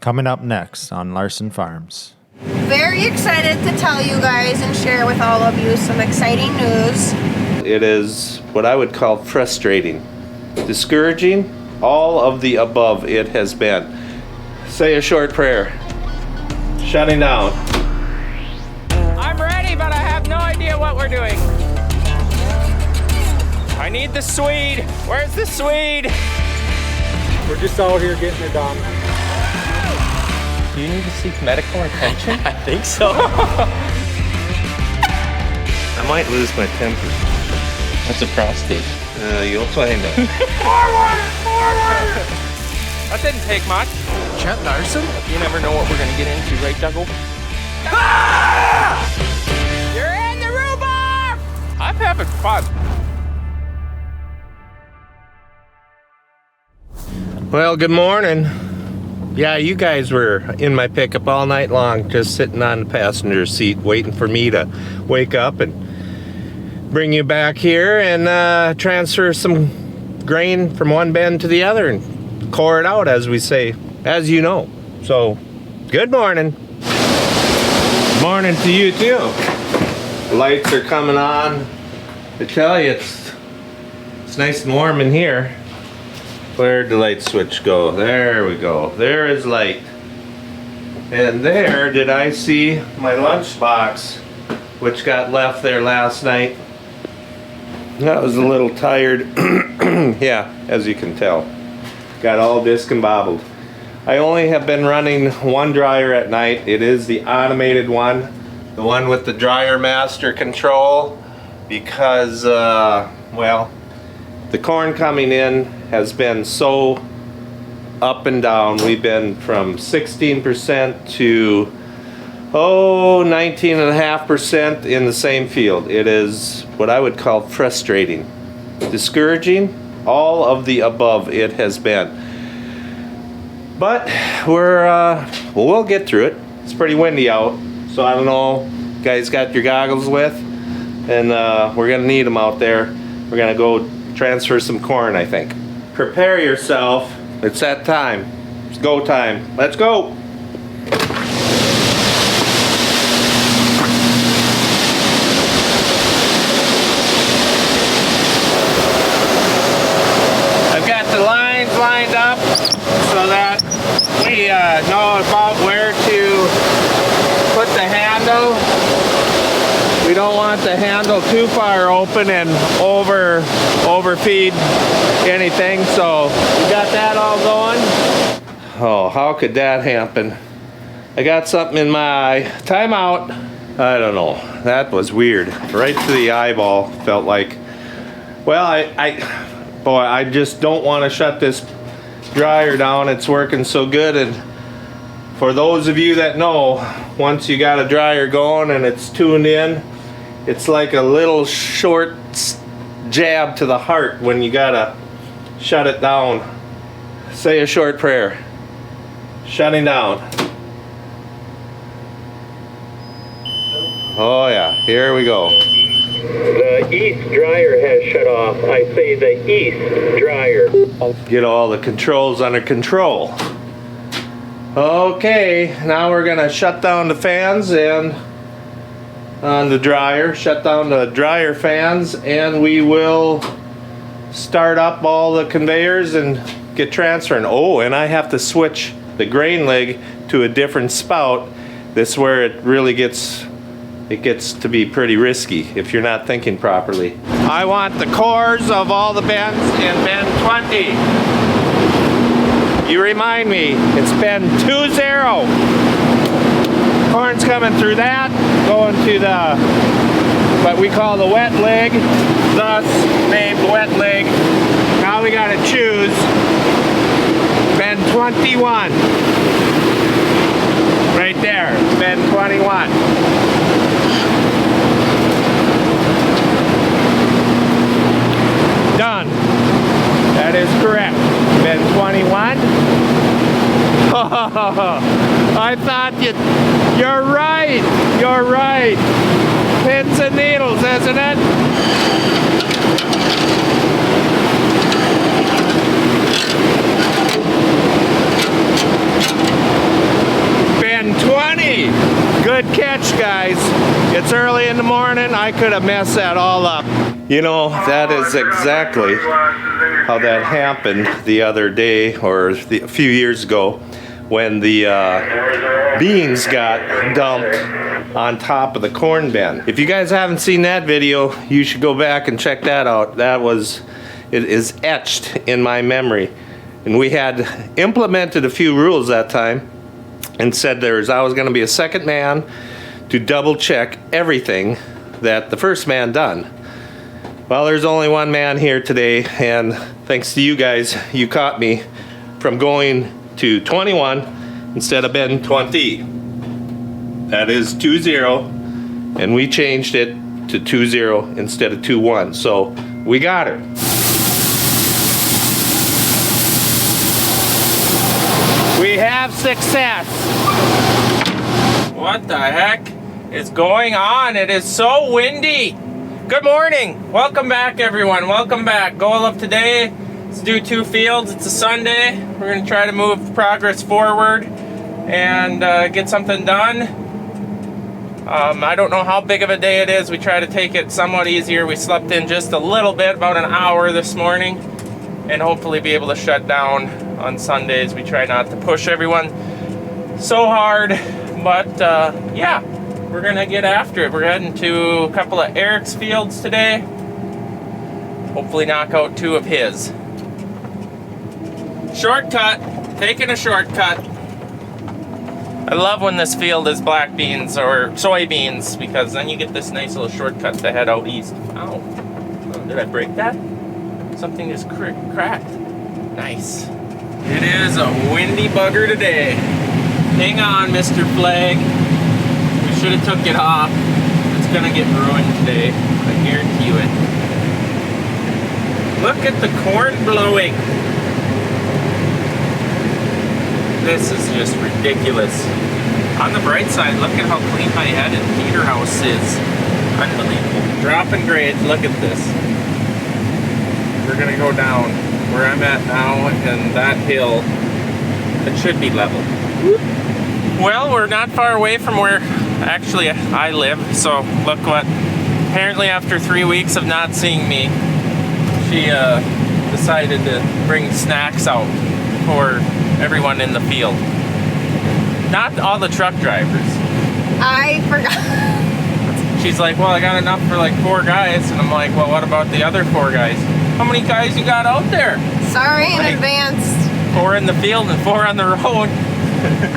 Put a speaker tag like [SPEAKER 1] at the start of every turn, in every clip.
[SPEAKER 1] Coming up next on Larson Farms.
[SPEAKER 2] Very excited to tell you guys and share with all of you some exciting news.
[SPEAKER 3] It is what I would call frustrating, discouraging, all of the above it has been. Say a short prayer. Shutting down.
[SPEAKER 4] I'm ready, but I have no idea what we're doing. I need the Swede. Where's the Swede?
[SPEAKER 5] We're just out here getting it done.
[SPEAKER 4] Do you need to seek medical attention?
[SPEAKER 3] I think so. I might lose my temper.
[SPEAKER 4] That's a prostate.
[SPEAKER 3] You'll find out.
[SPEAKER 4] Forward! That didn't take much.
[SPEAKER 1] Chet Larson?
[SPEAKER 4] You never know what we're gonna get into, right, Dougal? Ah! You're in the rhubarb! I'm having fun.
[SPEAKER 3] Well, good morning. Yeah, you guys were in my pickup all night long, just sitting on the passenger seat waiting for me to wake up and bring you back here and transfer some grain from one bin to the other and core it out, as we say, as you know. So, good morning. Morning to you too. The lights are coming on. I tell you, it's nice and warm in here. Where'd the light switch go? There we go. There is light. And there did I see my lunchbox, which got left there last night. I was a little tired. Yeah, as you can tell. Got all discombobbled. I only have been running one dryer at night. It is the automated one. The one with the dryer master control. Because, well, the corn coming in has been so up and down. We've been from 16% to 19.5% in the same field. It is what I would call frustrating, discouraging, all of the above it has been. But we'll get through it. It's pretty windy out, so I don't know. You guys got your goggles with, and we're gonna need them out there. We're gonna go transfer some corn, I think. Prepare yourself. It's that time. It's go time. Let's go. I've got the lines lined up so that we know about where to put the handle. We don't want the handle too far open and overfeed anything, so we got that all going. Oh, how could that happen? I got something in my eye. Time out. I don't know. That was weird. Right to the eyeball, felt like. Well, I just don't want to shut this dryer down. It's working so good, and for those of you that know, once you got a dryer going and it's tuned in, it's like a little short jab to the heart when you gotta shut it down. Say a short prayer. Shutting down. Oh yeah, here we go.
[SPEAKER 6] The east dryer has shut off. I say the east dryer.
[SPEAKER 3] Get all the controls under control. Okay, now we're gonna shut down the fans and on the dryer, shut down the dryer fans, and we will start up all the conveyors and get transferring. Oh, and I have to switch the grain leg to a different spout. This is where it really gets to be pretty risky if you're not thinking properly. I want the cores of all the bins in bin 20. You remind me, it's bin 20. Corn's coming through that, going to the, what we call the wet leg, thus named wet leg. Now we gotta choose bin 21. Right there, bin 21. Done. That is correct. Bin 21. I thought you're right. You're right. Pins and needles, isn't it? early in the morning, I could have messed that all up. You know, that is exactly how that happened the other day, or a few years ago, when the beans got dumped on top of the corn bin. If you guys haven't seen that video, you should go back and check that out. It is etched in my memory. And we had implemented a few rules that time and said I was gonna be a second man to double check everything that the first man done. Well, there's only one man here today, and thanks to you guys, you caught me from going to 21 instead of Ben 20. That is 2-0, and we changed it to 2-0 instead of 2-1. So we got her. We have success.
[SPEAKER 4] What the heck is going on? It is so windy. Good morning. Welcome back, everyone. Welcome back. Goal of today is to do 2 fields. It's a Sunday. We're going to try to move progress forward and get something done. I don't know how big of a day it is. We try to take it somewhat easier. We slept in just a little bit, about an hour this morning, and hopefully be able to shut down on Sundays. We try not to push everyone so hard, but yeah, we're gonna get after it. We're heading to a couple of Eric's fields today. Hopefully knock out 2 of his. Shortcut, taking a shortcut. I love when this field is black beans or soybeans, because then you get this nice little shortcut to head out east. Ow. Oh, did I break that? Something just cracked. Nice. It is a windy bugger today. Hang on, Mr. Flag. We should have took it off. It's gonna get ruined today. I guarantee you it. Look at the corn blowing. This is just ridiculous. On the bright side, look at how clean my head and Peter house is. Unbelievable. Dropping grades, look at this. We're gonna go down where I'm at now, and that hill, it should be level. Well, we're not far away from where actually I live, so look what, apparently after 3 weeks of not seeing me, she decided to bring snacks out for everyone in the field. Not all the truck drivers.
[SPEAKER 2] I forgot.
[SPEAKER 4] She's like, well, I got enough for like 4 guys. And I'm like, well, what about the other 4 guys? How many guys you got out there?
[SPEAKER 2] Sorry in
[SPEAKER 4] Like,
[SPEAKER 2] advance.
[SPEAKER 4] 4 in the field and 4 on the road.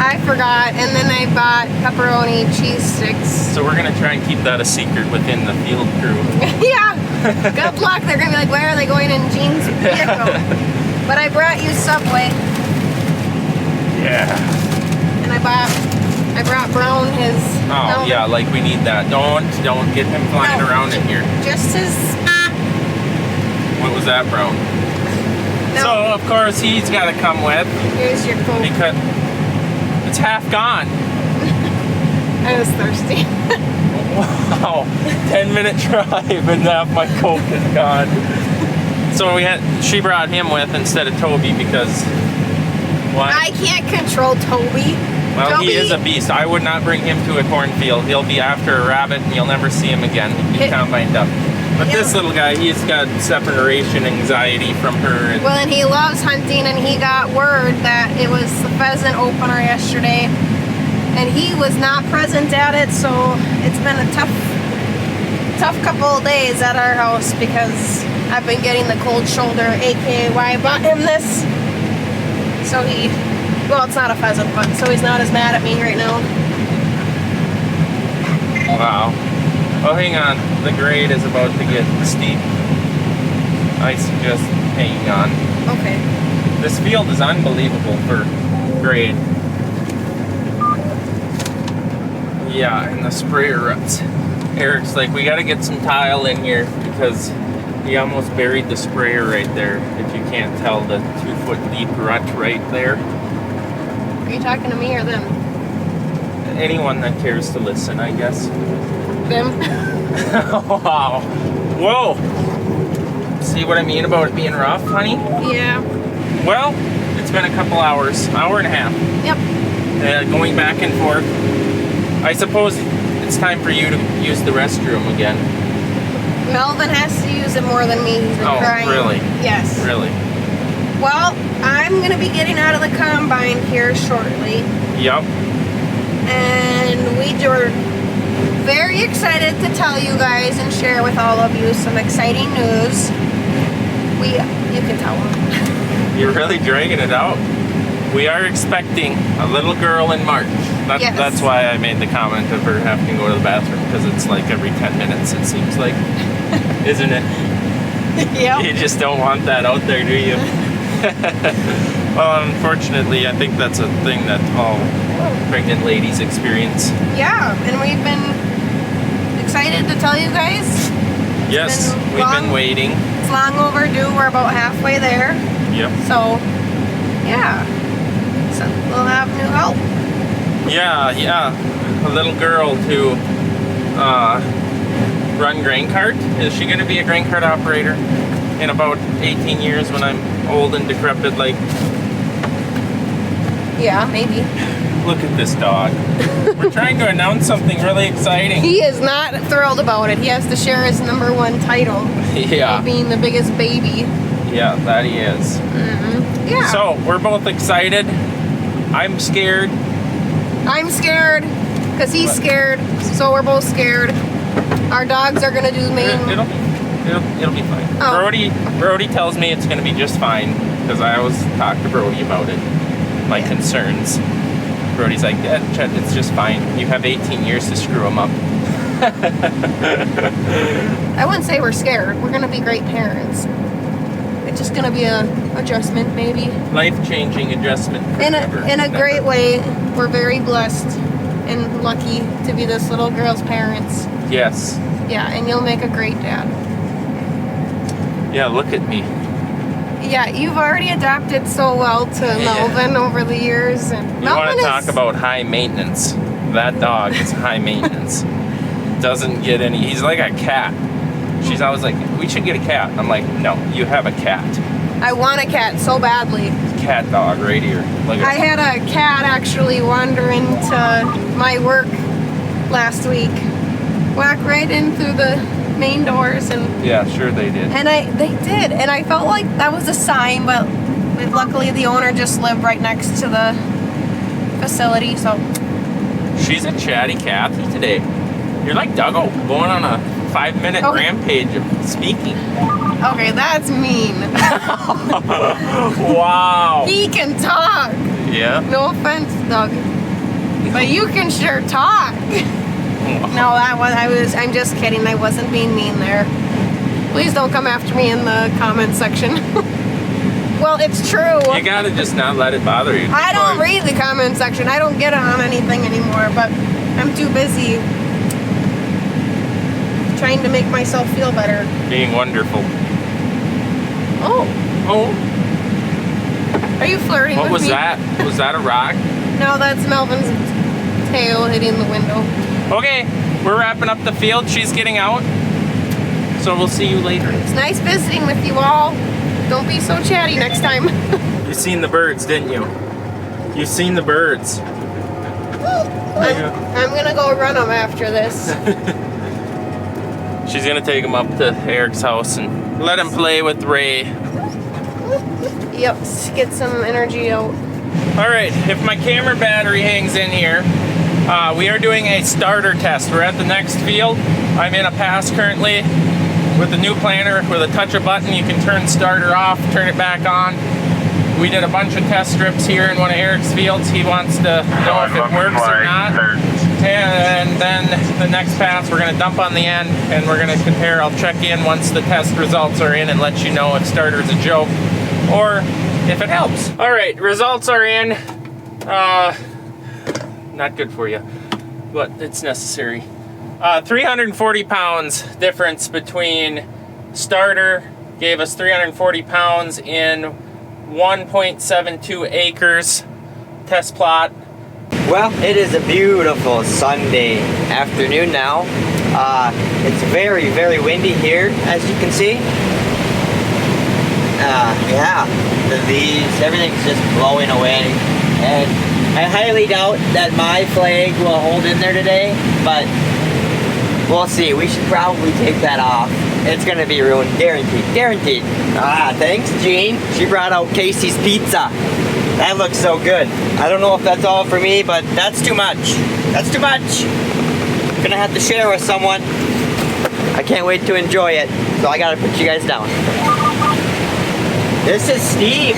[SPEAKER 2] I forgot, and then I bought pepperoni cheese sticks.
[SPEAKER 4] So we're gonna try and keep that a secret within the field crew.
[SPEAKER 2] Yeah. Good luck. They're gonna be like, where are they going in Jean's vehicle? But I brought you Subway.
[SPEAKER 4] Yeah.
[SPEAKER 2] And I brought Brown his.
[SPEAKER 4] Oh, yeah, like we need that. Don't get him flying around in here.
[SPEAKER 2] Just his.
[SPEAKER 4] What was that, Brown?
[SPEAKER 2] No.
[SPEAKER 4] So, of course, he's got to come with,
[SPEAKER 2] Here's your Coke.
[SPEAKER 4] because it's half gone.
[SPEAKER 2] I was thirsty.
[SPEAKER 4] Wow, 10-minute drive and half my Coke is gone. So she brought him with instead of Toby because, why?
[SPEAKER 2] I can't control Toby.
[SPEAKER 4] Well,
[SPEAKER 2] Toby,
[SPEAKER 4] he is a beast. I would not bring him to a cornfield. He'll be after a rabbit and you'll never see him again. He's combined up. But this little guy, he's got separation anxiety from her.
[SPEAKER 2] Well, and he loves hunting, and he got word that it was the pheasant opener yesterday, and he was not present at it, so it's been a tough couple of days at our house because I've been getting the cold shoulder, aka why I bought him this. So well, it's not a pheasant, but so he's not as mad at me right now.
[SPEAKER 4] Wow. Oh, hang on. The grade is about to get steep. I suggest hanging on.
[SPEAKER 2] Okay.
[SPEAKER 4] This field is unbelievable for grade. Yeah, and the sprayer ruts. Eric's like, we gotta get some tile in here because he almost buried the sprayer right there. If you can't tell, the 2-foot deep rut right there.
[SPEAKER 2] Are you talking to me or them?
[SPEAKER 4] Anyone that cares to listen, I guess.
[SPEAKER 2] Them.
[SPEAKER 4] Wow. Whoa. See what I mean about it being rough, honey?
[SPEAKER 2] Yeah.
[SPEAKER 4] Well, it's been a couple hours, hour and a half.
[SPEAKER 2] Yep.
[SPEAKER 4] Going back and forth. I suppose it's it's time for you to use the restroom again.
[SPEAKER 2] Melvin has to use it more than me. He's been crying.
[SPEAKER 4] Really?
[SPEAKER 2] Yes.
[SPEAKER 4] Really?
[SPEAKER 2] Well, I'm going to be getting out of the combine here shortly.
[SPEAKER 4] Yep.
[SPEAKER 2] And we were very excited to tell you guys and share with all of you some exciting news. You can tell them.
[SPEAKER 4] You're really dragging it out. We are expecting a little girl in March.
[SPEAKER 2] Yes.
[SPEAKER 4] That's why I made the comment of her having to go to the bathroom, because it's like every 10 minutes, it seems like. Isn't it?
[SPEAKER 2] Yep.
[SPEAKER 4] You just don't want that out there, do you? Well, unfortunately, I think that's a thing that all pregnant ladies experience.
[SPEAKER 2] Yeah, and we've been excited to tell you guys.
[SPEAKER 4] Yes, we've been waiting.
[SPEAKER 2] It's long overdue. We're about halfway there.
[SPEAKER 4] Yep.
[SPEAKER 2] So, yeah. So we'll have new help.
[SPEAKER 4] Yeah. A little girl to run grain cart. Is she going to be a grain cart operator in about 18 years when I'm old and decrepit? Like,
[SPEAKER 2] Yeah, maybe.
[SPEAKER 4] look at this dog. We're trying to announce something really exciting.
[SPEAKER 2] He is not thrilled about it. He has to share his #1 title.
[SPEAKER 4] Yeah.
[SPEAKER 2] Of being the biggest baby.
[SPEAKER 4] Yeah, that he is.
[SPEAKER 2] Yeah.
[SPEAKER 4] So we're both excited. I'm scared.
[SPEAKER 2] I'm scared because he's scared. So we're both scared. Our dogs are gonna do main.
[SPEAKER 4] It'll be fine.
[SPEAKER 2] Oh.
[SPEAKER 4] Brody tells me it's gonna be just fine, because I always talk to Brody about it, my concerns. Brody's like, yeah, Chet, it's just fine. You have 18 years to screw them up.
[SPEAKER 2] I wouldn't say we're scared. We're gonna be great parents. It's just gonna be a adjustment, maybe.
[SPEAKER 4] Life-changing adjustment.
[SPEAKER 2] In a great way. We're very blessed and lucky to be this little girl's parents.
[SPEAKER 4] Yes.
[SPEAKER 2] Yeah, and you'll make a great dad.
[SPEAKER 4] Yeah, look at me.
[SPEAKER 2] Yeah, you've already adapted so well to Melvin over the years, and
[SPEAKER 4] You
[SPEAKER 2] Melvin
[SPEAKER 4] want to talk about high maintenance? That dog is high maintenance. Doesn't get any. He's like a cat. She's always like, we should get a cat. I'm like, no, you have a cat.
[SPEAKER 2] I want a cat so badly.
[SPEAKER 4] Cat dog right here. Look at
[SPEAKER 2] I had a cat actually wander into my work last week, walk right in through the main doors, and
[SPEAKER 4] Yeah, sure they did.
[SPEAKER 2] they did, and I felt like that was a sign, but luckily the owner just lived right next to the facility, so.
[SPEAKER 4] She's a chatty Cathy today. You're like Duggo, going on a 5-minute rampage of speaking.
[SPEAKER 2] Okay, that's mean.
[SPEAKER 4] Wow.
[SPEAKER 2] He can talk.
[SPEAKER 4] Yeah.
[SPEAKER 2] No offense, Doug, but you can sure talk. No, I'm just kidding. I wasn't being mean there. Please don't come after me in the comment section. Well, it's true.
[SPEAKER 4] You gotta just not let it bother you.
[SPEAKER 2] I don't read the comment section. I don't get on anything anymore, but I'm too busy trying to make myself feel better.
[SPEAKER 4] Being wonderful.
[SPEAKER 2] Oh,
[SPEAKER 4] Oh,
[SPEAKER 2] are you flirting
[SPEAKER 4] what
[SPEAKER 2] with
[SPEAKER 4] was
[SPEAKER 2] me?
[SPEAKER 4] that? Was that a rock?
[SPEAKER 2] No, that's Melvin's tail hitting the window.
[SPEAKER 4] Okay, we're wrapping up the field. She's getting out. So we'll see you later.
[SPEAKER 2] It's nice visiting with you all. Don't be so chatty next time.
[SPEAKER 4] You seen the birds, didn't you? You seen the birds.
[SPEAKER 2] I'm gonna go run them after this.
[SPEAKER 4] She's gonna take him up to Eric's house and let him play with Ray.
[SPEAKER 2] Yep, get some energy out.
[SPEAKER 4] All right, if my camera battery hangs in here, we are doing a starter test. We're at the next field. I'm in a pass currently with the new planter. With a touch of button, you can turn starter off, turn it back on. We did a bunch of test strips here in one of Eric's fields. He wants to know if it works or not. And then the next pass, we're gonna dump on the end and we're gonna compare. I'll check in once the test results are in and let you know if starter's a joke or if it helps. All right, results are in. Not good for you, but it's necessary. 340 pounds difference between starter gave us 340 pounds in 1.72 acres test plot.
[SPEAKER 7] Well, it is a beautiful Sunday afternoon now. It's very, very windy here, as you can see. Yeah, the leaves, everything's just blowing away. And I highly doubt that my flag will hold in there today, but We'll see. We should probably take that off. It's gonna be ruined, guaranteed, guaranteed. Ah, thanks, Jean. She brought out Casey's pizza. That looks so good. I don't know if that's all for me, but that's too much. That's too much. Gonna have to share with someone. I can't wait to enjoy it, so I gotta put you guys down. This is steep.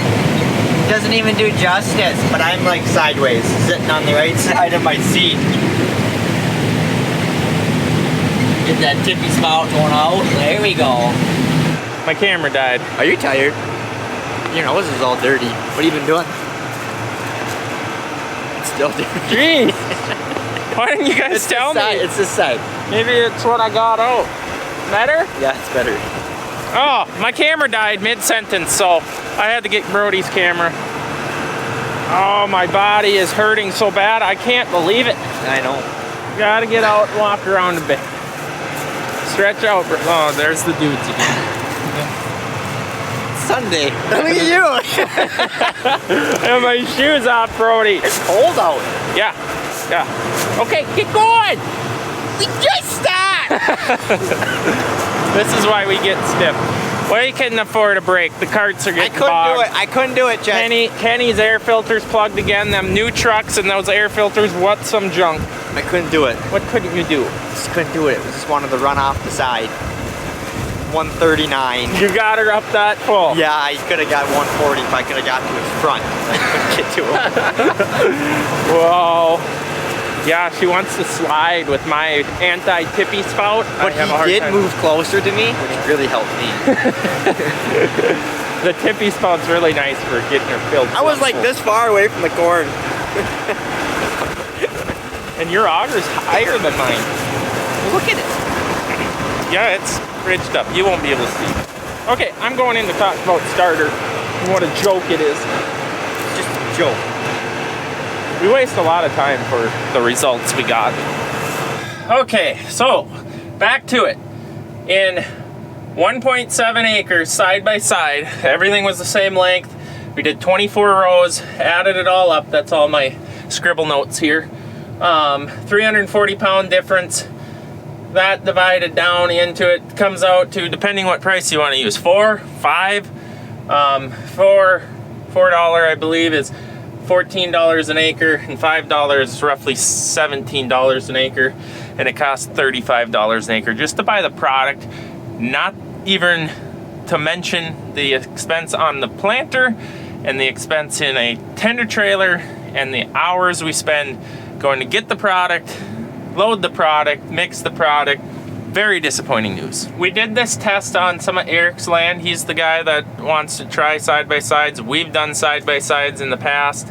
[SPEAKER 7] Doesn't even do justice, but I'm like sideways, sitting on the right side of my seat. Get that tippy spout going out. There we go.
[SPEAKER 4] My camera died.
[SPEAKER 7] Are you tired? Your nose is all dirty. What have you been doing? It's still dirty.
[SPEAKER 4] Jeez. Why didn't you guys tell me?
[SPEAKER 7] It's this side.
[SPEAKER 4] Maybe it's what I got out. Better?
[SPEAKER 7] Yeah, it's better.
[SPEAKER 4] Oh, my camera died mid-sentence, so I had to get Brody's camera. Oh, my body is hurting so bad. I can't believe it.
[SPEAKER 7] I know.
[SPEAKER 4] Gotta get out and walk around a bit. Stretch out. Oh, there's the dudes again.
[SPEAKER 7] Sunday. Look at you.
[SPEAKER 4] I have my shoes off, Brody.
[SPEAKER 7] It's cold out.
[SPEAKER 4] Yeah. Yeah. Okay, get going. We just started. This is why we get stiff. We couldn't afford a break. The carts are getting bogged.
[SPEAKER 7] I couldn't do it, Chad.
[SPEAKER 4] Kenny's air filters plugged again. Them new trucks and those air filters, what some junk.
[SPEAKER 7] I couldn't do it.
[SPEAKER 4] What couldn't you do?
[SPEAKER 7] Just couldn't do it. I just wanted to run off the side. 139.
[SPEAKER 4] You got her up that full.
[SPEAKER 7] Yeah, I could have got 140 if I could have got to his front. I couldn't get to him.
[SPEAKER 4] Whoa. Yeah, she wants to slide with my anti-tippy spout.
[SPEAKER 7] But he did move closer to me, which really helped me.
[SPEAKER 4] The tippy spout's really nice for getting her filled.
[SPEAKER 7] I was like this far away from the corn.
[SPEAKER 4] And your auger's higher than mine.
[SPEAKER 7] Look at it.
[SPEAKER 4] Yeah, it's ridged up. You won't be able to see. Okay, I'm going in to talk about starter and what a joke it is.
[SPEAKER 7] It's just a joke.
[SPEAKER 4] We waste a lot of time for the results we got. Okay, so back to it. In 1.7 acres side by side, everything was the same length. We did 24 rows, added it all up. That's all my scribble notes here. 340 pound difference. That divided down into it comes out to, depending what price you want to use, $4, $5, $4 I believe is $14 an acre, and $5 is roughly $17 an acre, and it costs $35 an acre just to buy the product, not even to mention the expense on the planter and the expense in a tender trailer and the hours we spend going to get the product, load the product, mix the product. Very disappointing news. We did this test on some of Eric's land. He's the guy that wants to try side-by-sides. We've done side-by-sides in the past.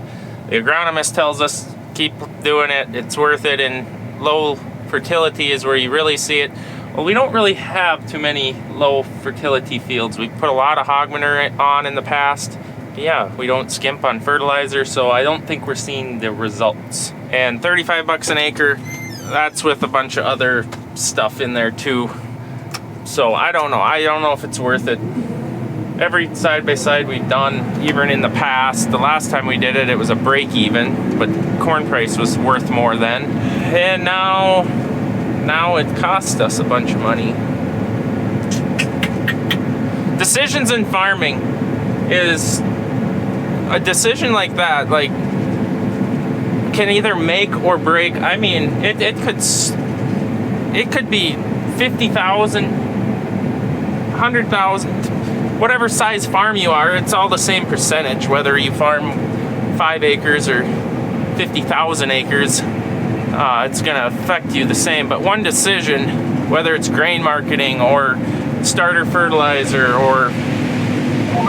[SPEAKER 4] The agronomist tells us keep doing it. It's worth it, and low fertility is where you really see it. Well, we don't really have too many low fertility fields. We've put a lot of hog manure on in the past. Yeah, we don't skimp on fertilizer, so I don't think we're seeing the results. And 35 bucks an acre, that's with a bunch of other stuff in there too. So I don't know. I don't know if it's worth it. Every side-by-side we've done, even in the past, the last time we did it, it was a break-even, but corn price was worth more then. And now it cost us a bunch of money. Decisions in farming is a decision like that, like, can either make or break. I mean, it could be 50,000, 100,000, whatever size farm you are. It's all the same percentage, whether you farm 5 acres or 50,000 acres. It's gonna affect you the same. But one decision, whether it's grain marketing or starter fertilizer or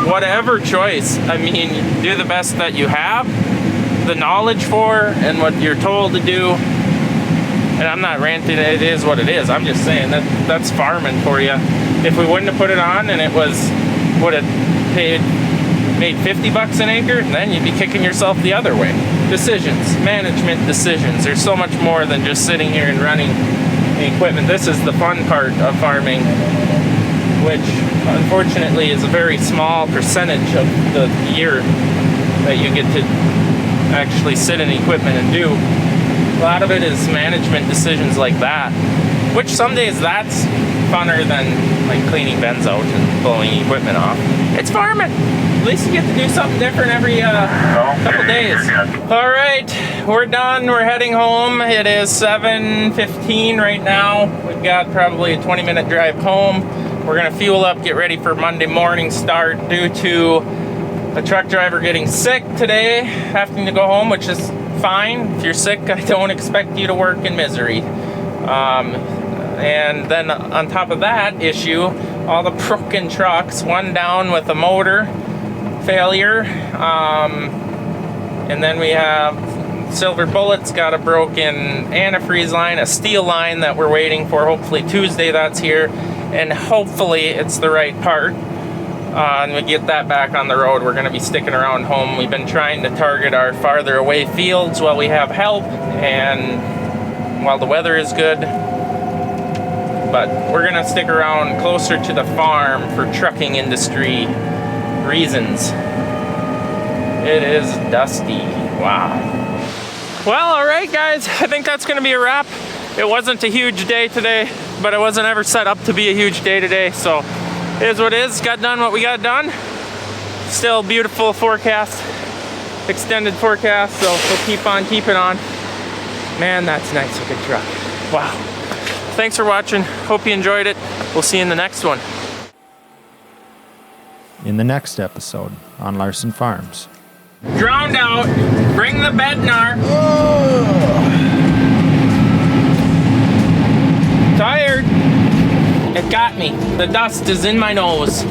[SPEAKER 4] whatever choice, I mean, do the best that you have the knowledge for and what you're told to do. And I'm not ranting, it is what it is. I'm just saying that's farming for you. If we wouldn't have put it on and it would have made 50 bucks an acre, then you'd be kicking yourself the other way. Decisions, management decisions. There's so much more than just sitting here and running the equipment. This is the fun part of farming, which unfortunately is a very small percentage of the year that you get to actually sit in equipment and do. A lot of it is management decisions like that. Which some days that's funner than like cleaning bends out and blowing equipment off. It's farming. At least you get to do something different every couple days. All right, we're done. We're heading home. It is 7:15 right now. We've got probably a 20-minute drive home. We're gonna fuel up, get ready for Monday morning start due to a truck driver getting sick today, having to go home, which is fine. If you're sick, I don't expect you to work in misery. And then on top of that issue, all the broken trucks, one down with a motor failure, and then we have Silver Bullet's got a broken antifreeze line, a steel line that we're waiting for. Hopefully Tuesday that's here, and hopefully it's the right part. And we get that back on the road. We're going to be sticking around home. We've been trying to target our farther away fields while we have help and while the weather is good. But we're going to stick around closer to the farm for trucking industry reasons. It is dusty. Wow. Well, all right, guys. I think that's going to be a wrap. It wasn't a huge day today, but it wasn't ever set up to be a huge day today. So it is what it is. Got done what we got done. Still beautiful forecast, extended forecast. So we'll keep on keeping on. Man, that's a nice looking truck. Wow. Thanks for watching. Hope you enjoyed it. We'll see you in the next one.
[SPEAKER 1] In the next episode on Larson Farms.
[SPEAKER 4] Drowned out. Bring the Bednar. Tired. It got me. The dust is in my nose.